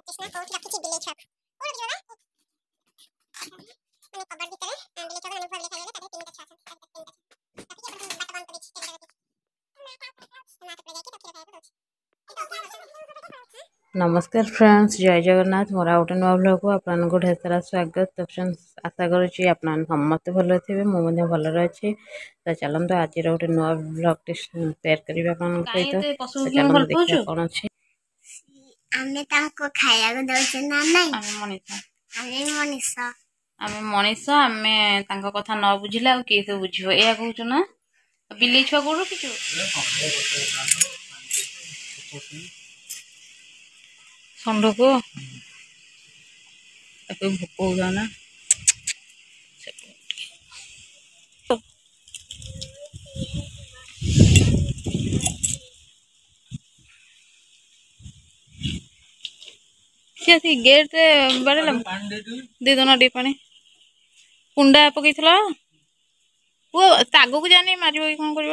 कृष्णा को रखी बिले छक और जो ना मैंने कबर भीतर बिले छक अनुभव लिखा गया ताकि 3 का छक ताकि ये बात बंद करी चिकन ना तो पड़ेगा कि तो खाएगा नमस्कार फ्रेंड्स, जय जगन्नाथ। मोर गोटे नुआ ब्लॉग को आपको ढेर सारा स्वागत। तो फ्रेंड्स, आशा करुँची आप समस्ते भल थे, मुझे भलर अच्छे। तो चलते आज गोटे नुआ ब्लॉग शेयर करी सहित। तो चलते देखिए कौन अच्छे मनीष आम कथा न बुझिले आ किए सब बुझ या कहूँ ना बिल्ली छुआ कौन रखीचु षंढ को भोक हो ना सी गेट बाड़े दे दो टी पानी कुंडा पकई वो आग को जानी मार कौन कर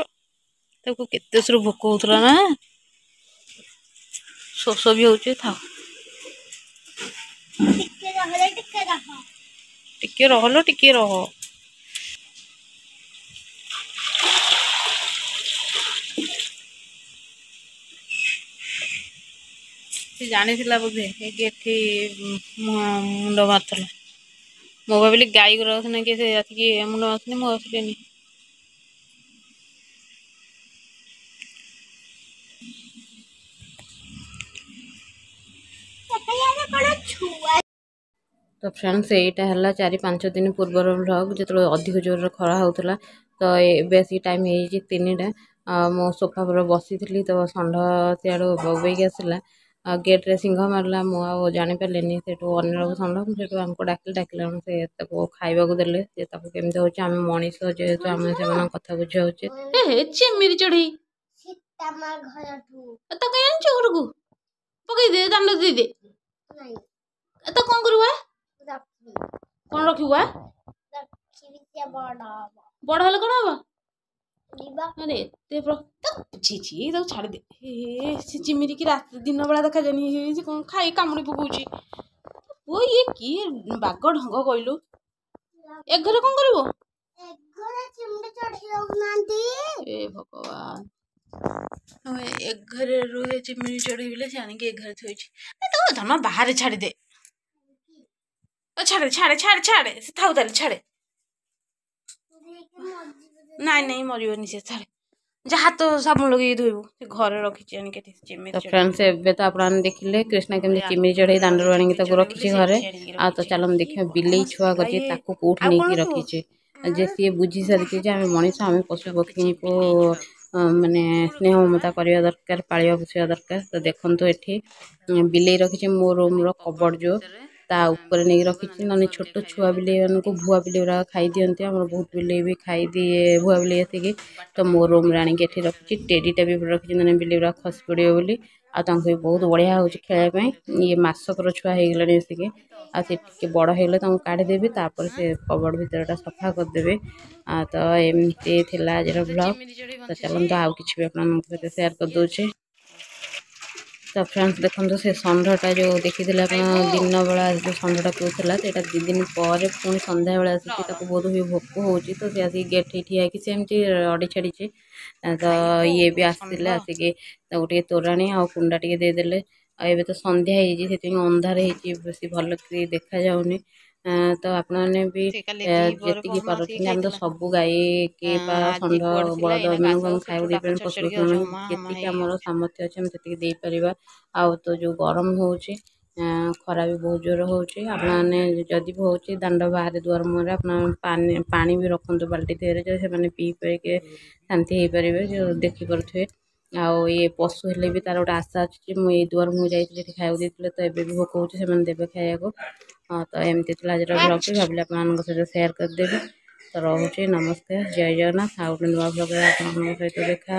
केते भोक होता ना शोष भी होचे था टिके रह टिके रह जानी बोधे ये मुंड मार्ला मो भाविली गाई गुरा किए मुंड मार्ती मुझे तो फ्रेंड्स एटा है 4-5 दिन पूर्वर व्लॉग जो अधिक जोर खरा होता तो ये टाइम हो 3टा मो सोफा पर बसी थी तो षंढ सियाड़ बोबेक आसला गेट रे सिंह मारला मु जानी पारे से अन्न षंढ से आमको डाकिला से खाइबा देले केमती हो मनीष जेहेतु आम से कथा बुझे चिमिरी चढ़ी घर को पकई दे दांड दे तो कौन करवा कौन रखा बड़ हेल्ले कौन हम अरे एत छाड़ दे चिमिरी की रात दिन बेला देखा जानी कौन खाई कामुड़ी पकाउची वो ये किए बाग ढंग कहलु ए घरे कौन करिवो ए भगवान ए घरे रुए चिमिरी चढ़ी बोले से आनिक ए घरे थोई तो धर्म बाहर छाड़ दे छाड़े छाड़े छाड़े छाड़े था छाड़े नाई नहीं मरनी से छाड़े जहाँ तो साबुन लगे धोबू घर रखी तो फ्रेंड्स एबे तो आप देखिले कृष्णा केमती चिमिरी चढ़े दांडू आनी रखी घरे आ तो चलो देखिए बिलेई छुआ कर कौट नहीं रखीचे जे सी बुझी सारी आम मनीष आम पशु पक्षी को माने स्नेह ममता करवा दरकार पालिया पोषिया दरकार। तो देखो ये बिलेई रखी मो रूम कबड़ जो ता ऊपर नहीं रखी ना छोट छुआ बिले को भुआ बिले गुरा खाई दिखती आम बहुत बिले भी खाई दिए भुआ बिले आसिक तो मो रूम आनिक रखी टेडीटा भी रखी ना बिले गुरा खसी पड़े बोली भी बहुत बढ़िया हो खेलने ये मसकर छुआ हो गला आसिक आके बड़ हो काढ़ीदेवी तापर से कबड़ भीतर सफा करदे तो एमती आज ब्लॉग। तो चलते आउ कि भी आप शेयर कर दूचे। तो फ्रेंड्स देखो से षंढटा जो देखी दिन बेला जो षंढटा पीला तो 2 दिन पर पुणी सन्ध्या बेला आसिक बहुत भी भोक हो तो सी आसिक गेट ठिया कि सेमती अड़ी छाड़ी तो ये भी आसते आसिक गोटे तोराणी आ कुंडा टे देदेले एबे तो सन्ध्या हो अंधार हो भल देखा जाऊनी तो आपने भी जी पार्थ तो सब गाई के षंढ बलद एम खाया पशु जी आम सामर्थ्य अच्छे से दे पार आ तो जो गरम हो खरा भी बहुत जोर होने जदि भी हो दांड बाहर दुआर मुहर पानी भी रखु बाल्टी देहरे से पी पारे शांति हो पारे जो देखिपे आउ ये पशु हेले भी तार गोटे आशा अच्छी मुझे दुआर मुझे जाइए खाया देते तो ये भी भोक होने देवे खाया तो एमती आज ब्लॉग भाविले आप सहित शेयर करदेवी। तो रोचे नमस्ते, जय जगन्नाथ। आ गोटे नुआ ब्लॉग सहित देखा।